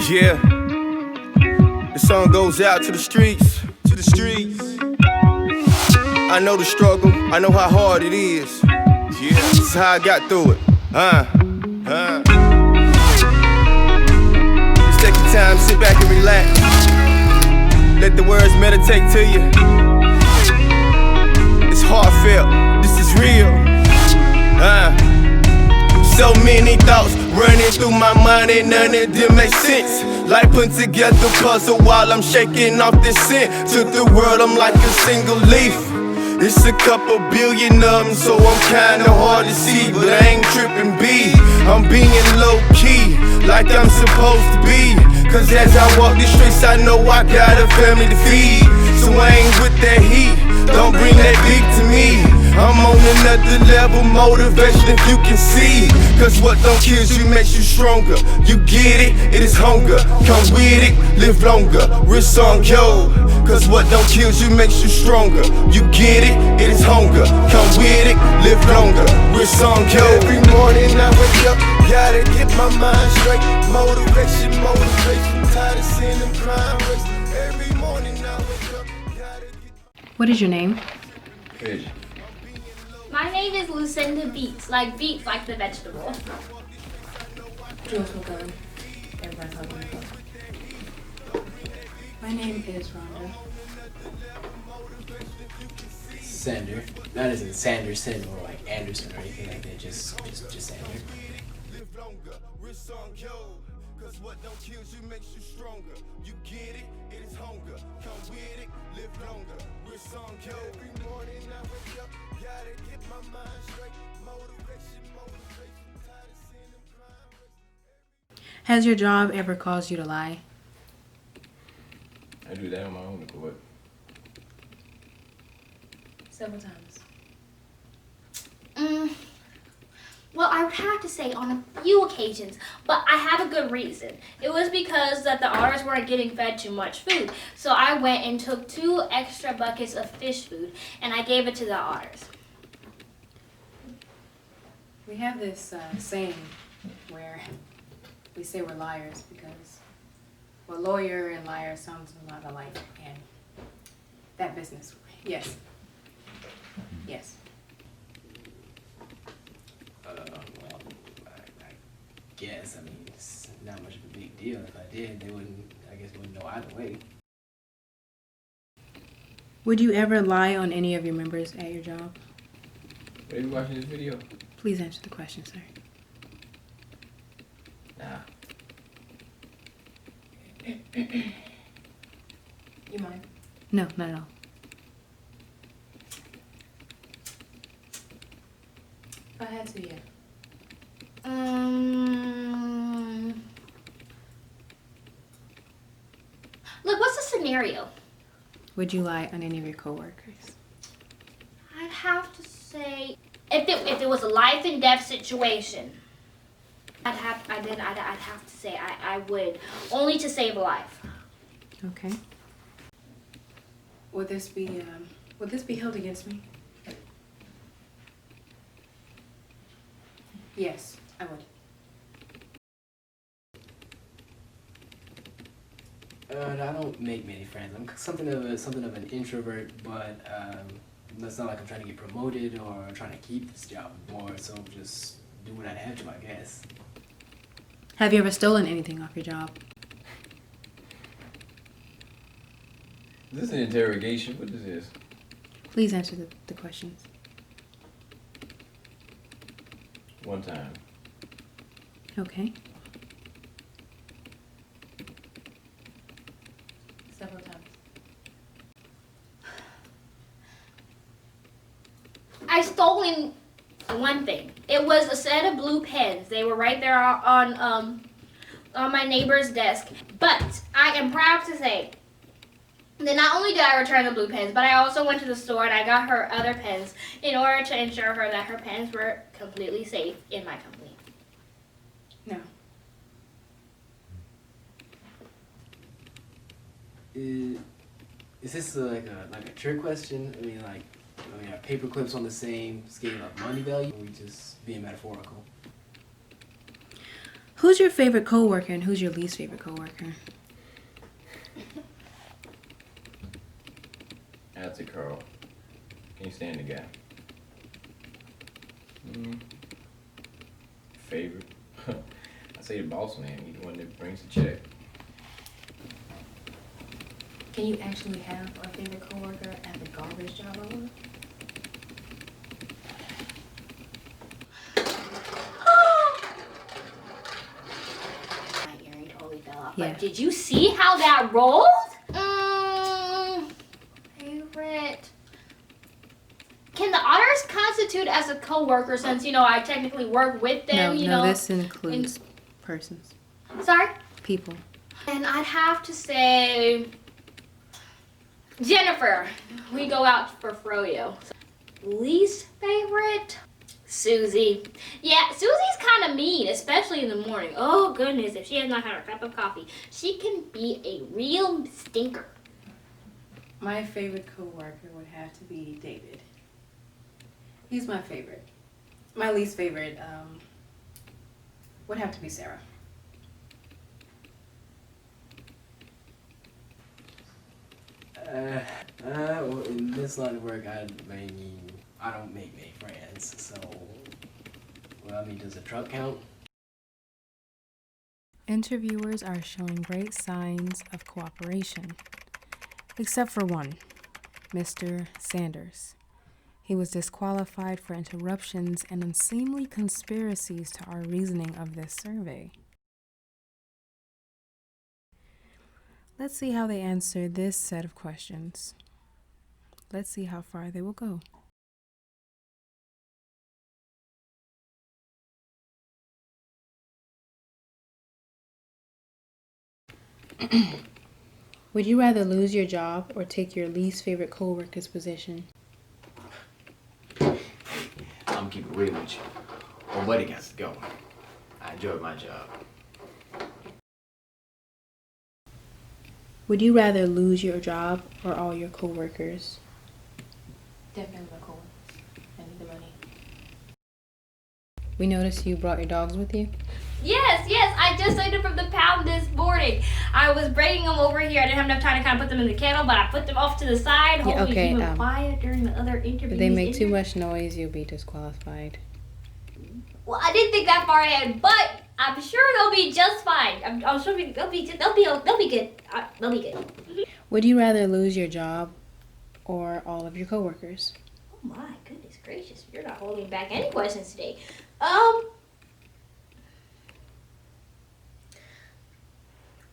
Yeah, this song goes out to the streets, I know the struggle, I know how hard it is. Yeah, this is how I got through it. Just take your time, sit back and relax. Let the words meditate to you. It's heartfelt, this is real. So many thoughts running through my mind and none of them make sense. Like putting together a puzzle while I'm shaking off this scent. To the world I'm like a single leaf. It's a couple billion of them, so I'm kinda hard to see. But I ain't tripping B, I'm being low key, like I'm supposed to be. Cause as I walk these streets I know I got a family to feed. So I ain't with that heat, don't bring that beef to me. I'm on another level, motivation if you can see. Cause what don't kill you makes you stronger. You get it, it is hunger. Come with it, live longer. Real song, yo. Cause what don't kill you makes you stronger. You get it, it is hunger. Come with it, live longer. Real song, yo. Every morning I wake up, gotta get my mind straight. Motivation, tired of seeing them crime race. Every morning I wake up, gotta get. What is your name? Fish. My name is Lucinda Beets like the vegetable. My name is Rhonda. Sander. Not as in Sanderson or like Anderson or anything like that, just Sander. Cause what don't kill you makes you stronger. You get it, it is hunger. Come with it, live longer. We're song, yo. Every morning I wake up, gotta get my mind straight. Motivation, tired of seeing them crime. Has your job ever caused you to lie? I do that on my own accord. Several times. Well, I would have to say on a few occasions, but I have a good reason. It was because that the otters weren't getting fed too much food. So I went and took 2 extra buckets of fish food and I gave it to the otters. We have this saying where we say we're liars because, well, lawyer and liar sounds a lot alike, and that business, yes. Yes. Well, I guess. I mean, it's not much of a big deal. If I did, they wouldn't know either way. Would you ever lie on any of your members at your job? Are you watching this video? Please answer the question, sir. Nah. You mind? No, not at all. If I had to, yeah. Look, what's the scenario? Would you lie on any of your coworkers? I'd have to say if it was a life and death situation, I'd have to say I would, only to save a life. Okay. Would this be held against me? Yes, I would. I don't make many friends. I'm something of an introvert, but it's not like I'm trying to get promoted or trying to keep this job. More so just do what I have to, I guess. Have you ever stolen anything off your job? Is this an interrogation? What is this? Please answer the questions. One time. Okay. Several times. I stolen one thing. It was a set of blue pens. They were right there on my neighbor's desk. But I am proud to say that not only did I return the blue pens, but I also went to the store and I got her other pens in order to ensure her that her pens were completely safe in my company. No. Is this like a trick question? I mean, are paper clips on the same scale of money value? Or are we just being metaphorical? Who's your favorite coworker and who's your least favorite coworker? That's a Carl. Can't stand the guy. Favorite? I say the boss man. He's the one that brings the check. Can you actually have a favorite coworker at the garbage job I work? My earring totally fell off. Yeah. But did you see how that rolled? Favorite. Can the otters constitute as a coworker since, you know, I technically work with them, you know? This includes persons. Sorry? People. And I'd have to say Jennifer. We go out for froyo. Least favorite? Susie. Yeah, Susie's kind of mean, especially in the morning. Oh goodness, if she has not had her cup of coffee, she can be a real stinker. My favorite coworker would have to be David. He's my favorite. My least favorite would have to be Sarah. Well, in this line of work, I don't make many friends, so, well, I mean, does a truck count? Interviewers are showing great signs of cooperation, except for one, Mr. Sanders. He was disqualified for interruptions and unseemly conspiracies to our reasoning of this survey. Let's see how they answer this set of questions. Let's see how far they will go. Would you rather lose your job or take your least favorite coworker's position? I'm gonna keep it real with you. Well, buddy got to go. I enjoyed my job. Would you rather lose your job or all your coworkers? Definitely my coworkers. I need the money. We noticed you brought your dogs with you. Yes, I just saved them from the pound this morning. I was bringing them over here. I didn't have enough time to kind of put them in the kennel, but I put them off to the side, hopefully keep them quiet during the other interviews. If they make too much noise, you'll be disqualified. Well, I didn't think that far ahead, but I'm sure they'll be just fine. I'm sure they'll be good. They'll be good. Would you rather lose your job or all of your coworkers? Oh my goodness gracious! You're not holding back any questions today.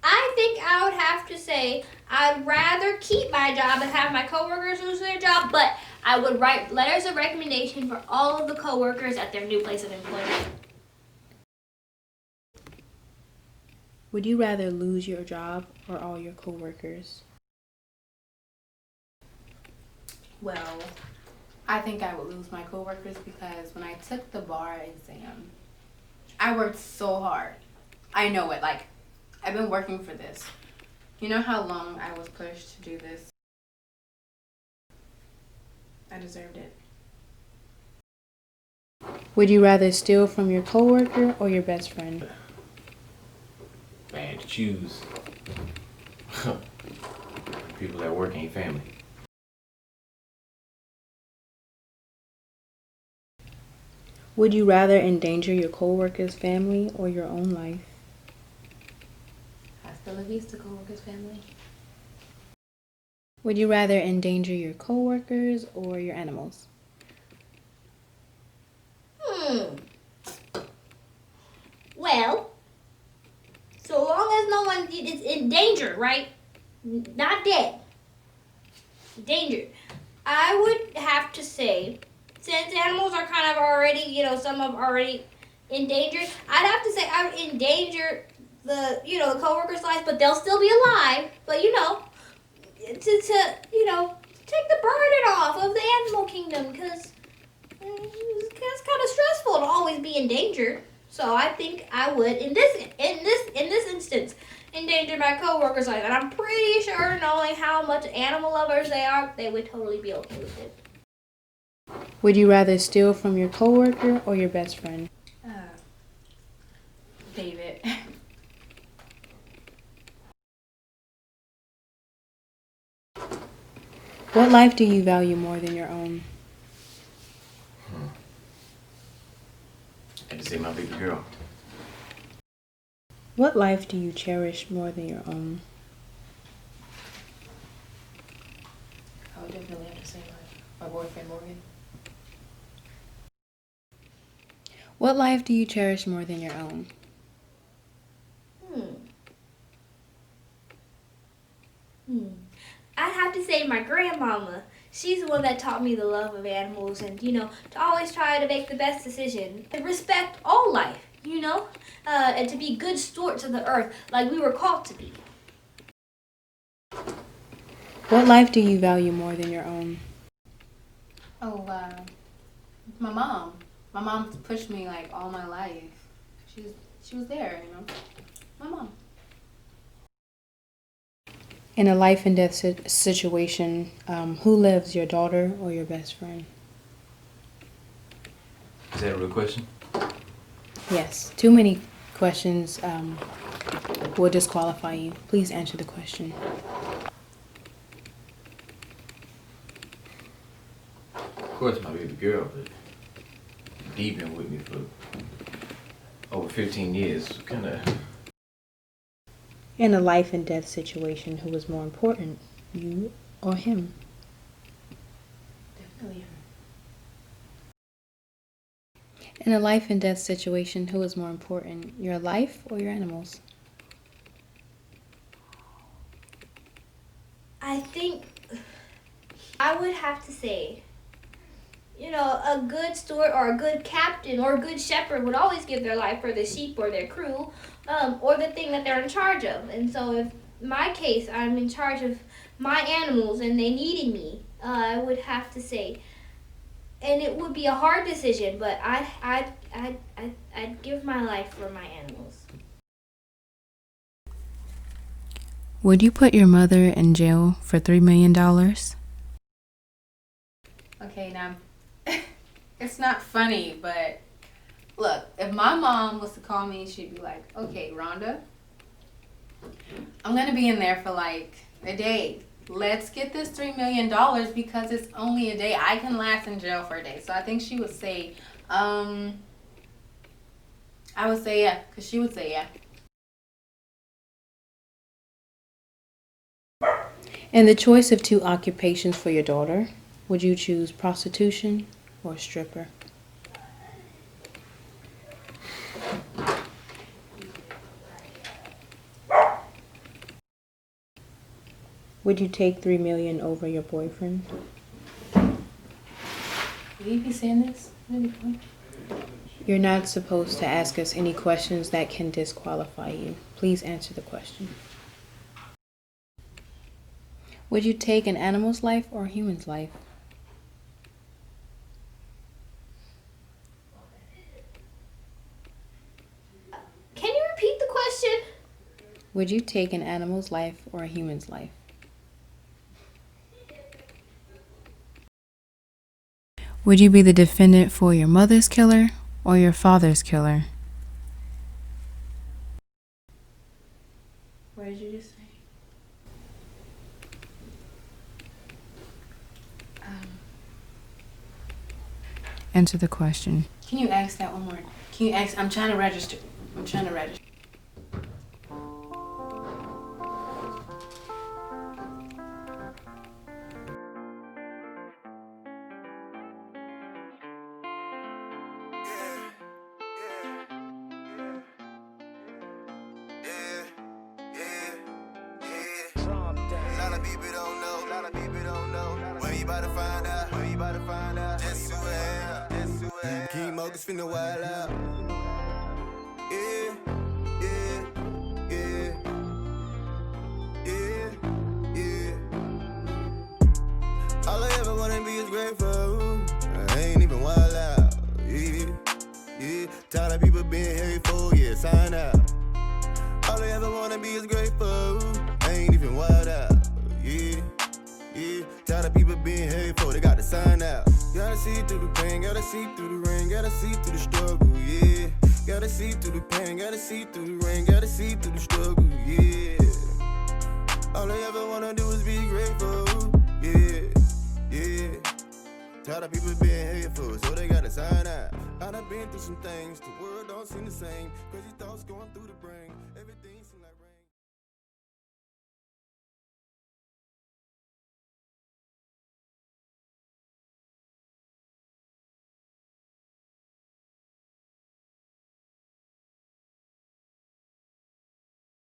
I think I would have to say I'd rather keep my job and have my coworkers lose their job, but I would write letters of recommendation for all of the coworkers at their new place of employment. Would you rather lose your job or all your coworkers? Well, I think I would lose my coworkers because when I took the bar exam, I worked so hard. I know it, like, I've been working for this. You know how long I was pushed to do this? I deserved it. Would you rather steal from your coworker or your best friend? If I had to choose. People that work ain't family. Would you rather endanger your coworker's family or your own life? Hasta la vista, coworker's family. Would you rather endanger your coworkers or your animals? Well, so long as no one is in danger, right? Not dead. Danger. I would have to say, since animals are kind of already, you know, some of already endangered, I'd have to say I would endanger the coworkers' lives, but they'll still be alive. But you know, to take the burden off of the animal kingdom, because it's kind of stressful to always be in danger. So I think I would, in this instance, endanger my coworkers' life, and I'm pretty sure, knowing how much animal lovers they are, they would totally be okay with it. Would you rather steal from your coworker or your best friend? David. What life do you value more than your own? I had to say my baby girl. What life do you cherish more than your own? I would definitely have to say my boyfriend Morgan. What life do you cherish more than your own? I'd have to say my grandmama. She's the one that taught me the love of animals and, to always try to make the best decision. And respect all life, and to be good stewards of the earth like we were called to be. What life do you value more than your own? Oh, my mom. My mom pushed me like all my life. She was there, My mom. In a life and death situation, who lives, your daughter or your best friend? Is that a real question? Yes. Too many questions will disqualify you. Please answer the question. Of course, my baby girl, but Dee been with me for over 15 years. Kind of. In a life and death situation, who is more important, you or him? Definitely her. In a life and death situation, who is more important, your life or your animals? I think I would have to say, a good steward or a good captain or a good shepherd would always give their life for the sheep or their crew, or the thing that they're in charge of. And so if my case, I'm in charge of my animals and they needed me, I would have to say, and it would be a hard decision, but I'd give my life for my animals. Would you put your mother in jail for $3 million? Okay, now, it's not funny, but look, if my mom was to call me, she'd be like, okay, Rhonda, I'm going to be in there for like a day. Let's get this $3 million because it's only a day. I can last in jail for a day. So I think she would say, I would say yeah, because she would say yeah. In the choice of two occupations for your daughter, would you choose prostitution or stripper? Would you take $3 million over your boyfriend? Will you be saying this? You're not supposed to ask us any questions that can disqualify you. Please answer the question. Would you take an animal's life or a human's life? Can you repeat the question? Would you take an animal's life or a human's life? Would you be the defendant for your mother's killer or your father's killer? What did you just say? Answer the question. Can you ask that one more? Can you ask? I'm trying to register. Lot of people don't know. Where you about to find out? Just who I am. King Mogus finna wild out. Yeah. All I ever wanna be is grateful. I ain't even wild out. Yeah. Tired of people being hateful. Yeah, sign out. All I ever wanna be is grateful. I ain't even wild out. Yeah. Tired of people being hateful, they got to sign out. Gotta see through the pain, gotta see through the rain, gotta see through the struggle, yeah. Gotta see through the pain, gotta see through the rain, gotta see through the struggle, yeah. All I ever wanna do is be grateful, yeah, yeah. Tired of people being hateful, so they gotta sign out. I done been through some things, the world don't seem the same, crazy thoughts going through the brain.